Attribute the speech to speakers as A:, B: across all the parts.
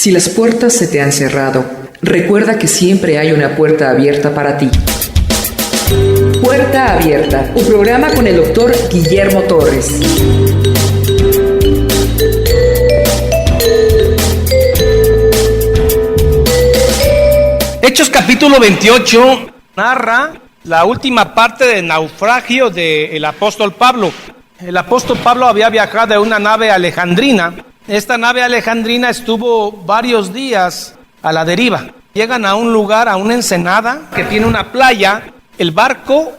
A: Si las puertas se te han cerrado, recuerda que siempre hay una puerta abierta para ti. Puerta Abierta, un programa con el doctor Guillermo Torres.
B: Hechos capítulo 28 narra la última parte del naufragio del apóstol Pablo. El apóstol Pablo había viajado en una nave alejandrina. Esta nave alejandrina estuvo varios días a la deriva. Llegan a un lugar, a una ensenada que tiene una playa. El barco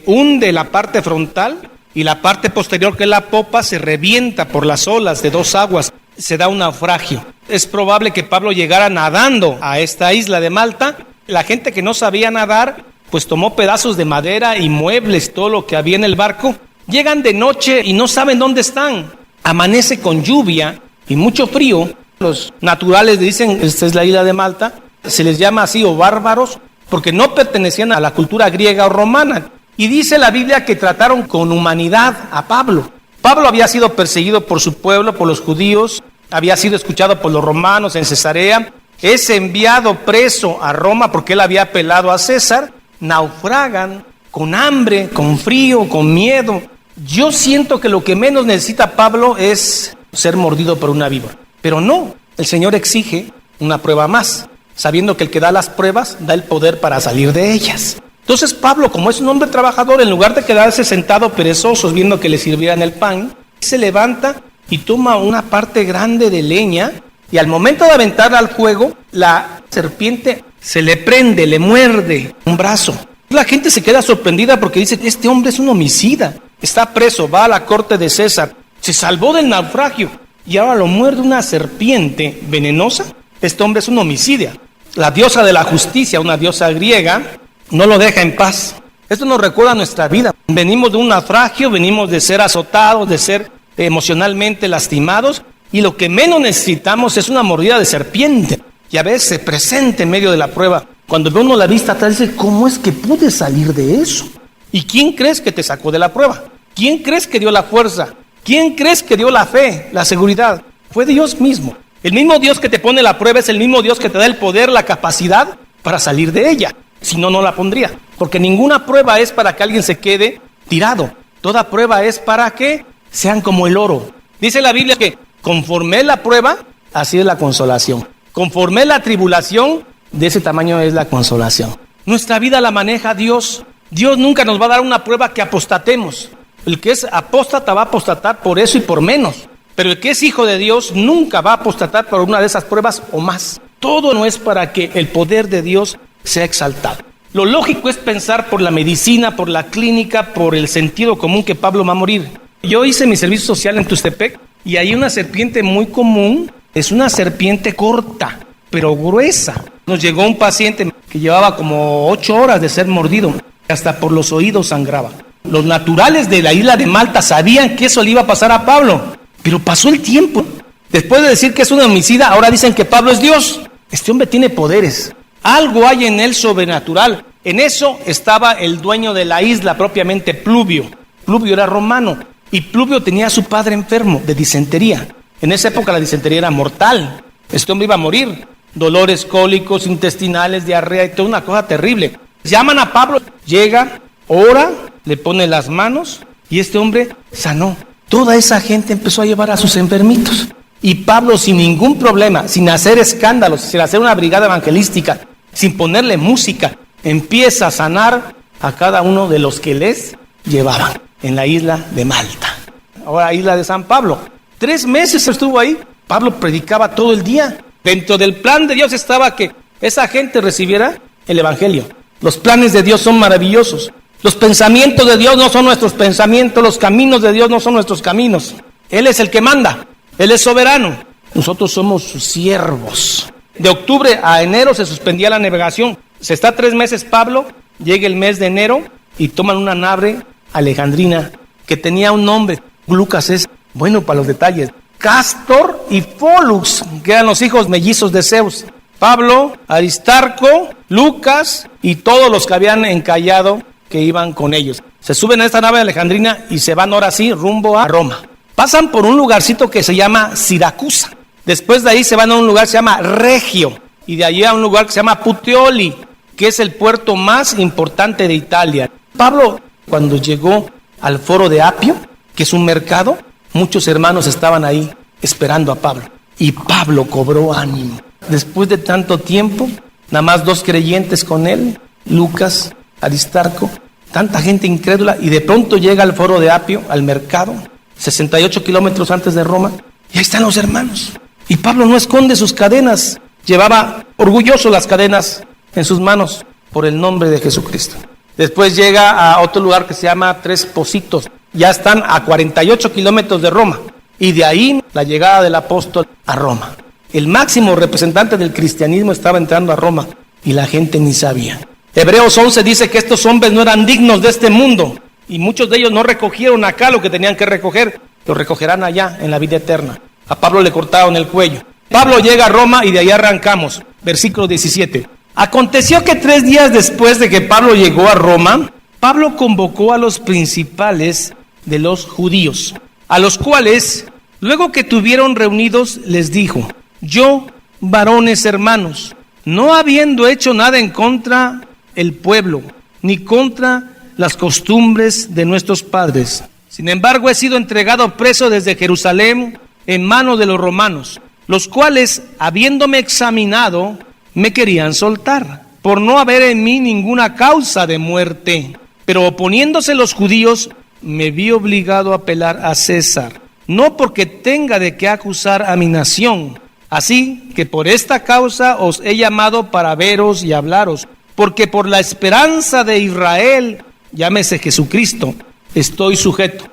B: hunde la parte frontal y la parte posterior, que es la popa, se revienta por las olas de dos aguas. Se da un naufragio. Es probable que Pablo llegara nadando a esta isla de Malta. La gente que no sabía nadar, pues tomó pedazos de madera y muebles, todo lo que había en el barco. Llegan de noche y no saben dónde están. Amanece con lluvia y mucho frío. Los naturales dicen, esta es la isla de Malta, se les llama así, o bárbaros, porque no pertenecían a la cultura griega o romana. Y dice la Biblia que trataron con humanidad a Pablo. Pablo había sido perseguido por su pueblo, por los judíos, había sido escuchado por los romanos en Cesarea, es enviado preso a Roma porque él había apelado a César, naufragan con hambre, con frío, con miedo. Yo siento que lo que menos necesita Pablo es ser mordido por una víbora. Pero no, el Señor exige una prueba más, sabiendo que el que da las pruebas da el poder para salir de ellas. Entonces Pablo, como es un hombre trabajador, en lugar de quedarse sentado perezosos viendo que le sirvieran el pan, se levanta y toma una parte grande de leña y al momento de aventarla al fuego, la serpiente se le prende, le muerde un brazo. La gente se queda sorprendida porque dice, este hombre es un homicida, está preso, va a la corte de César, se salvó del naufragio y ahora lo muerde una serpiente venenosa. Este hombre es un homicida. La diosa de la justicia, una diosa griega, no lo deja en paz. Esto nos recuerda nuestra vida. Venimos de un naufragio, venimos de ser azotados, de ser emocionalmente lastimados, y lo que menos necesitamos es una mordida de serpiente. Y a veces se presenta en medio de la prueba. Cuando ve uno la vista atrás, dice, ¿cómo es que pude salir de eso? ¿Y quién crees que te sacó de la prueba? ¿Quién crees que dio la fuerza? ¿Quién crees que dio la fe, la seguridad? Fue Dios mismo. El mismo Dios que te pone la prueba es el mismo Dios que te da el poder, la capacidad para salir de ella. Si no, no la pondría. Porque ninguna prueba es para que alguien se quede tirado. Toda prueba es para que sean como el oro. Dice la Biblia que conforme la prueba, así es la consolación. Conforme la tribulación, de ese tamaño es la consolación. Nuestra vida la maneja Dios. Dios nunca nos va a dar una prueba que apostatemos. El que es apóstata va a apostatar por eso y por menos. Pero el que es hijo de Dios nunca va a apostatar por una de esas pruebas o más. Todo no es para que el poder de Dios sea exaltado. Lo lógico es pensar por la medicina, por la clínica, por el sentido común que Pablo va a morir. Yo hice mi servicio social en Tustepec y hay una serpiente muy común. Es una serpiente corta, pero gruesa. Nos llegó un paciente que llevaba como 8 horas de ser mordido. Hasta por los oídos sangraba. Los naturales de la isla de Malta sabían que eso le iba a pasar a Pablo. Pero pasó el tiempo. Después de decir que es un homicida, ahora dicen que Pablo es Dios. Este hombre tiene poderes. Algo hay en él sobrenatural. En eso estaba el dueño de la isla, propiamente Pluvio. Pluvio era romano y Pluvio tenía a su padre enfermo de disentería. En esa época la disentería era mortal. Este hombre iba a morir. Dolores cólicos, intestinales, diarrea y toda una cosa terrible. Llaman a Pablo, llega, ora, le pone las manos y este hombre sanó. Toda esa gente empezó a llevar a sus enfermitos. Y Pablo, sin ningún problema, sin hacer escándalos, sin hacer una brigada evangelística, sin ponerle música, empieza a sanar a cada uno de los que les llevaban en la isla de Malta. Ahora isla de San Pablo. 3 meses estuvo ahí. Pablo predicaba todo el día. Dentro del plan de Dios estaba que esa gente recibiera el evangelio. Los planes de Dios son maravillosos. Los pensamientos de Dios no son nuestros pensamientos. Los caminos de Dios no son nuestros caminos. Él es el que manda. Él es soberano. Nosotros somos sus siervos. De octubre a enero se suspendía la navegación. Se está 3 meses Pablo, llega el mes de enero y toman una nave alejandrina que tenía un nombre. Lucas es bueno para los detalles. Castor y Pólux, que eran los hijos mellizos de Zeus. Pablo, Aristarco, Lucas y todos los que habían encallado que iban con ellos. Se suben a esta nave alejandrina y se van ahora sí rumbo a Roma. Pasan por un lugarcito que se llama Siracusa. Después de ahí se van a un lugar que se llama Regio, y de allí a un lugar que se llama Puteoli, que es el puerto más importante de Italia. Pablo, cuando llegó al foro de Apio, que es un mercado, muchos hermanos estaban ahí esperando a Pablo. Y Pablo cobró ánimo. Después de tanto tiempo, nada más 2 creyentes con él, Lucas, Aristarco, tanta gente incrédula, y de pronto llega al foro de Apio, al mercado, 68 kilómetros antes de Roma, y ahí están los hermanos. Y Pablo no esconde sus cadenas, llevaba orgulloso las cadenas en sus manos por el nombre de Jesucristo. Después llega a otro lugar que se llama Tres Pocitos, ya están a 48 kilómetros de Roma, y de ahí la llegada del apóstol a Roma. El máximo representante del cristianismo estaba entrando a Roma, y la gente ni sabía. Hebreos 11 dice que estos hombres no eran dignos de este mundo, y muchos de ellos no recogieron acá lo que tenían que recoger, lo recogerán allá en la vida eterna. A Pablo le cortaron el cuello. Pablo llega a Roma y de ahí arrancamos. Versículo 17. Aconteció que 3 días después de que Pablo llegó a Roma, Pablo convocó a los principales de los judíos, a los cuales, luego que tuvieron reunidos, les dijo: yo, varones hermanos, no habiendo hecho nada en contra el pueblo, ni contra las costumbres de nuestros padres, sin embargo he sido entregado preso desde Jerusalén en manos de los romanos, los cuales, habiéndome examinado, me querían soltar, por no haber en mí ninguna causa de muerte. Pero oponiéndose los judíos, me vi obligado a apelar a César, no porque tenga de qué acusar a mi nación. Así que por esta causa os he llamado para veros y hablaros, porque por la esperanza de Israel, llámese Jesucristo, estoy sujeto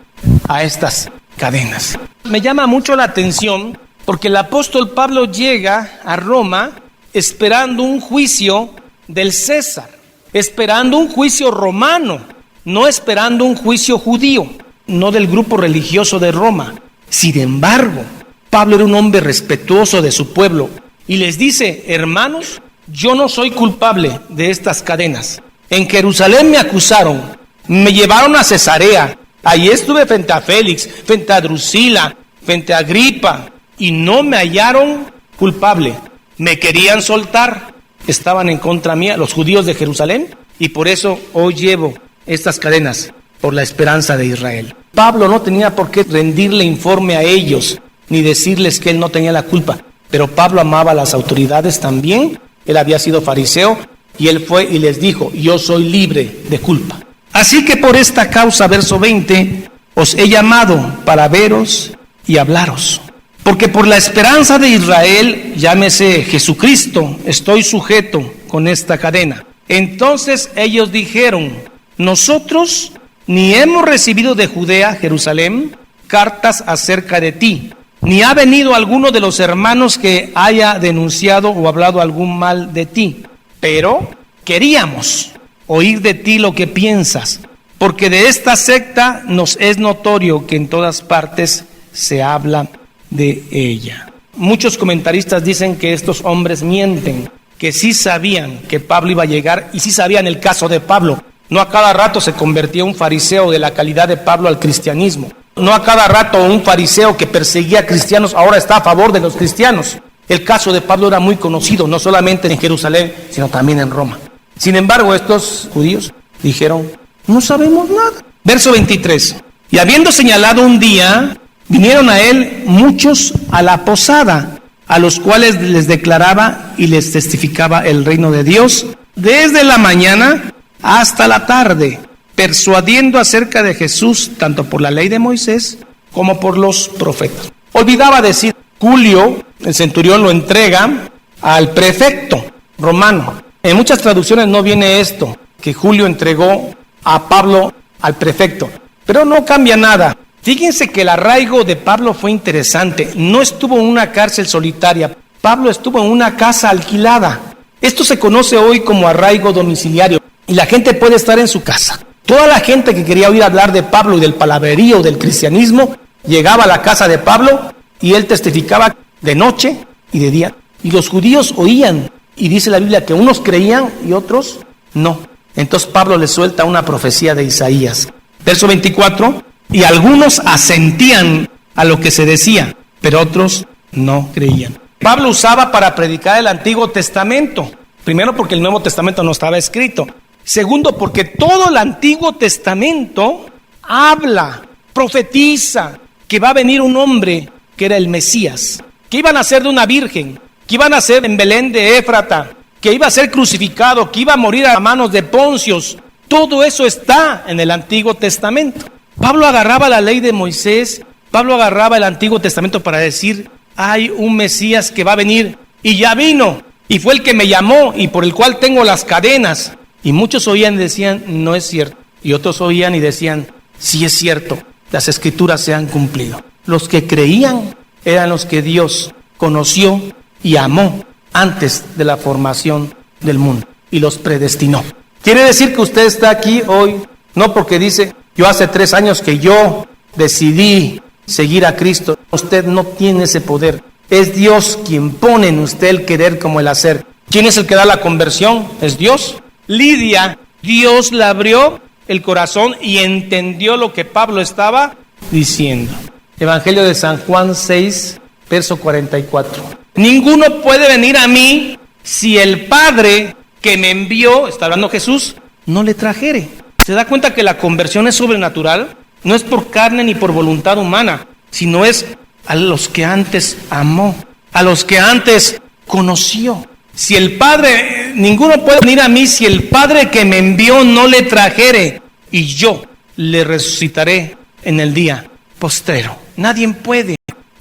B: a estas cadenas. Me llama mucho la atención porque el apóstol Pablo llega a Roma esperando un juicio del César, esperando un juicio romano, no esperando un juicio judío, no del grupo religioso de Roma. Sin embargo, Pablo era un hombre respetuoso de su pueblo y les dice: hermanos, yo no soy culpable de estas cadenas. En Jerusalén me acusaron, me llevaron a Cesarea, allí estuve frente a Félix, frente a Drusila, frente a Agripa, y no me hallaron culpable. Me querían soltar, estaban en contra mía los judíos de Jerusalén, y por eso hoy llevo estas cadenas por la esperanza de Israel. Pablo no tenía por qué rendirle informe a ellos, ni decirles que él no tenía la culpa, pero Pablo amaba a las autoridades también. Él había sido fariseo, y él fue y les dijo: yo soy libre de culpa. Así que por esta causa, verso 20, os he llamado para veros y hablaros. Porque por la esperanza de Israel, llámese Jesucristo, estoy sujeto con esta cadena. Entonces ellos dijeron: nosotros ni hemos recibido de Judea, Jerusalén, cartas acerca de ti, ni ha venido alguno de los hermanos que haya denunciado o hablado algún mal de ti. Pero queríamos oír de ti lo que piensas, porque de esta secta nos es notorio que en todas partes se habla de ella. Muchos comentaristas dicen que estos hombres mienten, que sí sabían que Pablo iba a llegar y sí sabían el caso de Pablo. No a cada rato se convertía un fariseo de la calidad de Pablo al cristianismo. No a cada rato un fariseo que perseguía a cristianos ahora está a favor de los cristianos. El caso de Pablo era muy conocido, no solamente en Jerusalén, sino también en Roma. Sin embargo, estos judíos dijeron: no sabemos nada. Verso 23. Y habiendo señalado un día, vinieron a él muchos a la posada, a los cuales les declaraba y les testificaba el reino de Dios desde la mañana hasta la tarde, persuadiendo acerca de Jesús tanto por la ley de Moisés como por los profetas. Olvidaba decir, Julio, el centurión, lo entrega al prefecto romano. En muchas traducciones no viene esto, que Julio entregó a Pablo al prefecto, pero no cambia nada. Fíjense que el arraigo de Pablo fue interesante. No estuvo en una cárcel solitaria, Pablo estuvo en una casa alquilada. Esto se conoce hoy como arraigo domiciliario, y la gente puede estar en su casa. Toda la gente que quería oír hablar de Pablo y del palabrerío del cristianismo llegaba a la casa de Pablo y él testificaba de noche y de día. Y los judíos oían, y dice la Biblia que unos creían y otros no. Entonces Pablo les suelta una profecía de Isaías. Verso 24, y algunos asentían a lo que se decía, pero otros no creían. Pablo usaba para predicar el Antiguo Testamento. Primero, porque el Nuevo Testamento no estaba escrito. Segundo, porque todo el Antiguo Testamento habla, profetiza que va a venir un hombre que era el Mesías, que iba a nacer de una virgen, que iba a nacer en Belén de Éfrata, que iba a ser crucificado, que iba a morir a manos de Poncios. Todo eso está en el Antiguo Testamento. Pablo agarraba la ley de Moisés, Pablo agarraba el Antiguo Testamento para decir, hay un Mesías que va a venir, y ya vino, y fue el que me llamó, y por el cual tengo las cadenas. Y muchos oían y decían, no es cierto. Y otros oían y decían, sí es cierto, las Escrituras se han cumplido. Los que creían eran los que Dios conoció y amó antes de la formación del mundo, y los predestinó. Quiere decir que usted está aquí hoy, no porque dice, yo hace 3 años que yo decidí seguir a Cristo. Usted no tiene ese poder. Es Dios quien pone en usted el querer como el hacer. ¿Quién es el que da la conversión? Es Dios. Lidia, Dios le abrió el corazón y entendió lo que Pablo estaba diciendo. Evangelio de San Juan 6, verso 44. Ninguno puede venir a mí si el Padre que me envió, está hablando Jesús, no le trajere. ¿Se da cuenta que la conversión es sobrenatural? No es por carne ni por voluntad humana, sino es a los que antes amó, a los que antes conoció. Si el Padre, ninguno puede venir a mí si el Padre que me envió no le trajere, y yo le resucitaré en el día postrero. Nadie puede.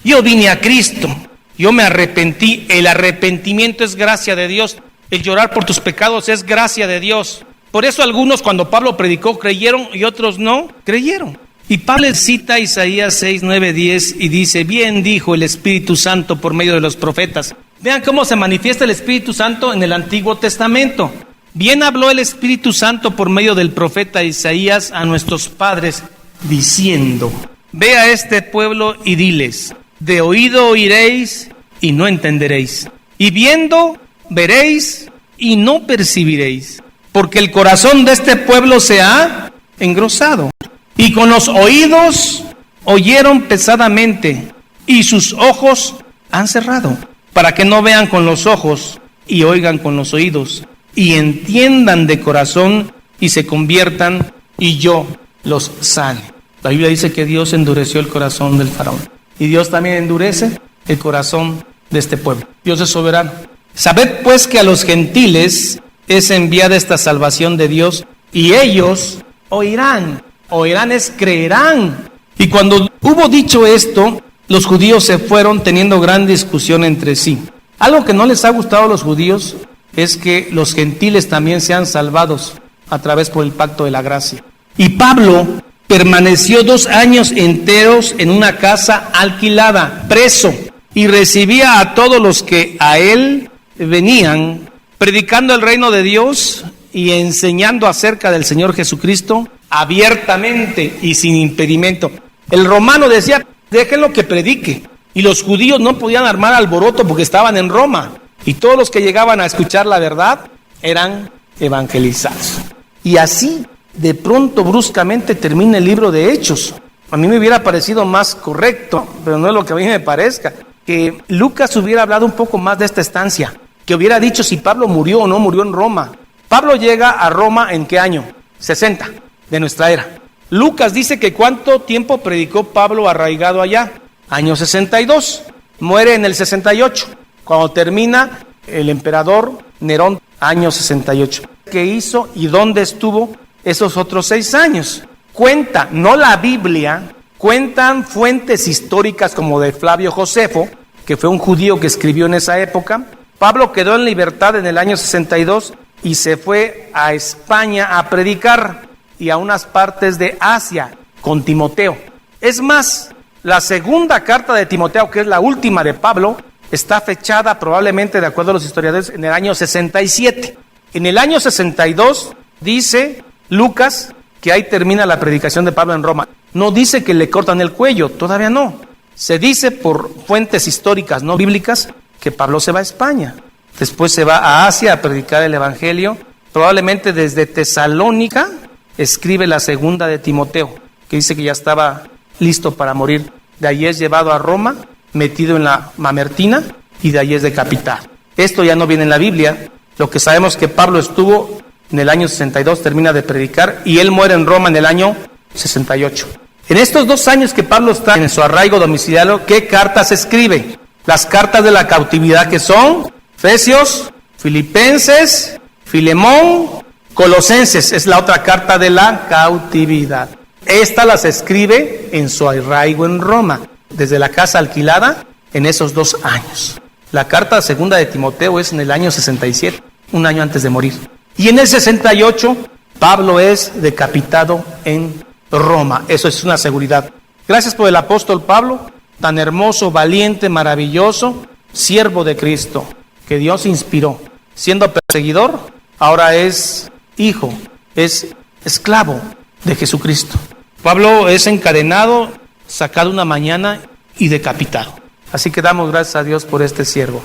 B: Yo vine a Cristo, yo me arrepentí. El arrepentimiento es gracia de Dios. El llorar por tus pecados es gracia de Dios. Por eso algunos cuando Pablo predicó creyeron y otros no creyeron. Y Pablo cita Isaías 6, 9, 10 y dice, bien dijo el Espíritu Santo por medio de los profetas. Vean cómo se manifiesta el Espíritu Santo en el Antiguo Testamento. Bien habló el Espíritu Santo por medio del profeta Isaías a nuestros padres, diciendo, ve a este pueblo y diles, de oído oiréis y no entenderéis, y viendo veréis y no percibiréis, porque el corazón de este pueblo se ha engrosado, y con los oídos oyeron pesadamente, y sus ojos han cerrado, para que no vean con los ojos y oigan con los oídos, y entiendan de corazón y se conviertan, y yo los sane. La Biblia dice que Dios endureció el corazón del faraón, y Dios también endurece el corazón de este pueblo. Dios es soberano. Sabed pues que a los gentiles es enviada esta salvación de Dios, y ellos oirán. Oirán es creerán. Y cuando hubo dicho esto, los judíos se fueron teniendo gran discusión entre sí. Algo que no les ha gustado a los judíos es que los gentiles también sean salvados a través por el pacto de la gracia. Y Pablo permaneció 2 años enteros en una casa alquilada, preso, y recibía a todos los que a él venían, predicando el reino de Dios y enseñando acerca del Señor Jesucristo abiertamente y sin impedimento. El romano decía, déjenlo que predique. Y los judíos no podían armar alboroto porque estaban en Roma. Y todos los que llegaban a escuchar la verdad eran evangelizados. Y así, de pronto, bruscamente, termina el libro de Hechos. A mí me hubiera parecido más correcto, pero no es lo que a mí me parezca, que Lucas hubiera hablado un poco más de esta estancia, que hubiera dicho si Pablo murió o no murió en Roma. Pablo llega a Roma ¿en qué año? 60 de nuestra era. Lucas dice que ¿cuánto tiempo predicó Pablo arraigado allá? Año 62. Muere en el 68. Cuando termina el emperador Nerón, año 68. ¿Qué hizo y dónde estuvo esos otros 6 años? Cuenta, no la Biblia, cuentan fuentes históricas como de Flavio Josefo, que fue un judío que escribió en esa época. Pablo quedó en libertad en el año 62 y se fue a España a predicar y a unas partes de Asia con Timoteo. Es más, la segunda carta de Timoteo, que es la última de Pablo, está fechada probablemente, de acuerdo a los historiadores, en el año 67. En el año 62 dice Lucas que ahí termina la predicación de Pablo en Roma. No dice que le cortan el cuello, todavía no. Se dice por fuentes históricas no bíblicas que Pablo se va a España. Después se va a Asia a predicar el evangelio. Probablemente desde Tesalónica escribe la segunda de Timoteo, que dice que ya estaba listo para morir. De ahí es llevado a Roma metido en la Mamertina y de ahí es decapitado. Esto ya no viene en la Biblia. Lo que sabemos es que Pablo estuvo en el año 62, termina de predicar, y él muere en Roma en el año 68. En estos 2 años que Pablo está en su arraigo domiciliario, ¿qué cartas escribe? Las cartas de la cautividad, que son Efesios, Filipenses, Filemón, Colosenses. Es la otra carta de la cautividad. Esta las escribe en su arraigo en Roma, desde la casa alquilada en esos 2 años. La carta segunda de Timoteo es en el año 67, un año antes de morir. Y en el 68, Pablo es decapitado en Roma. Eso es una seguridad. Gracias por el apóstol Pablo, tan hermoso, valiente, maravilloso, siervo de Cristo, que Dios inspiró. Siendo perseguidor, ahora es hijo, es esclavo de Jesucristo. Pablo es encadenado, sacado una mañana y decapitado. Así que damos gracias a Dios por este siervo.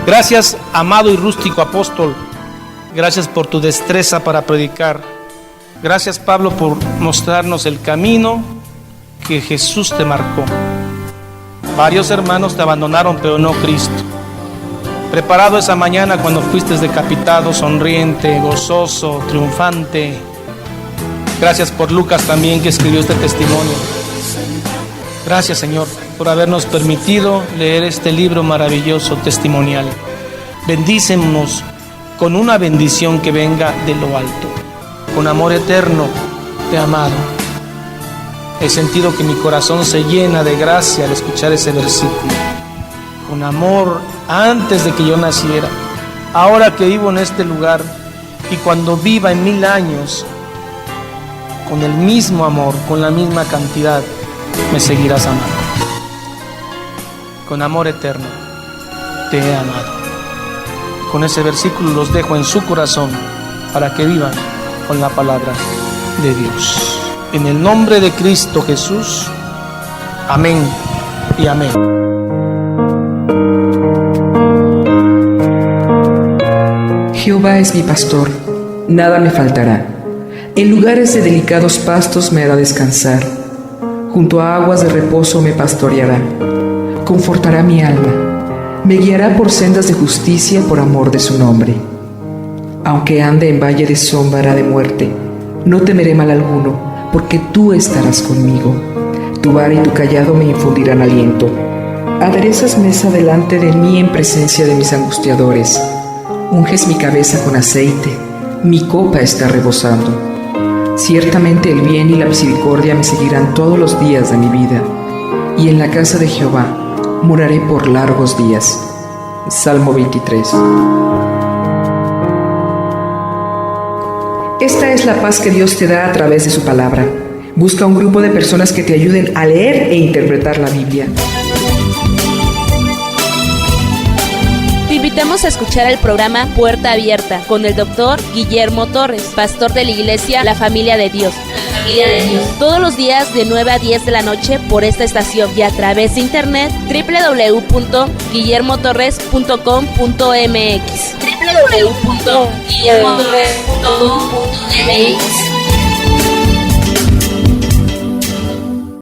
B: Gracias, amado y rústico apóstol. Gracias por tu destreza para predicar. Gracias, Pablo, por mostrarnos el camino que Jesús te marcó. Varios hermanos te abandonaron, pero no Cristo. Preparado esa mañana cuando fuiste decapitado, sonriente, gozoso, triunfante. Gracias por Lucas también, que escribió este testimonio. Gracias, Señor, por habernos permitido leer este libro maravilloso, testimonial. Bendícenos con una bendición que venga de lo alto. Con amor eterno te he amado. He sentido que mi corazón se llena de gracia al escuchar ese versículo. Con amor antes de que yo naciera, ahora que vivo en este lugar y cuando viva en 1000 años, con el mismo amor, con la misma cantidad, me seguirás amando. Con amor eterno te he amado. Con ese versículo los dejo en su corazón para que vivan con la palabra de Dios. En el nombre de Cristo Jesús, amén y amén.
A: Jehová es mi pastor, nada me faltará. En lugares de delicados pastos me hará descansar. Junto a aguas de reposo me pastoreará. Confortará mi alma. Me guiará por sendas de justicia por amor de su nombre. Aunque ande en valle de sombra de muerte, no temeré mal alguno, porque tú estarás conmigo. Tu vara y tu cayado me infundirán aliento. Aderezas mesa delante de mí en presencia de mis angustiadores. Unges mi cabeza con aceite, mi copa está rebosando. Ciertamente el bien y la misericordia me seguirán todos los días de mi vida, y en la casa de Jehová moraré por largos días. Salmo 23. Esta es la paz que Dios te da a través de su palabra. Busca un grupo de personas que te ayuden a leer e interpretar la Biblia.
C: Te invitamos a escuchar el programa Puerta Abierta con el Dr. Guillermo Torres, pastor de la iglesia La Familia de Dios. Todos los días de 9 a 10 de la noche por esta estación y a través de internet www.guillermotorres.com.mx.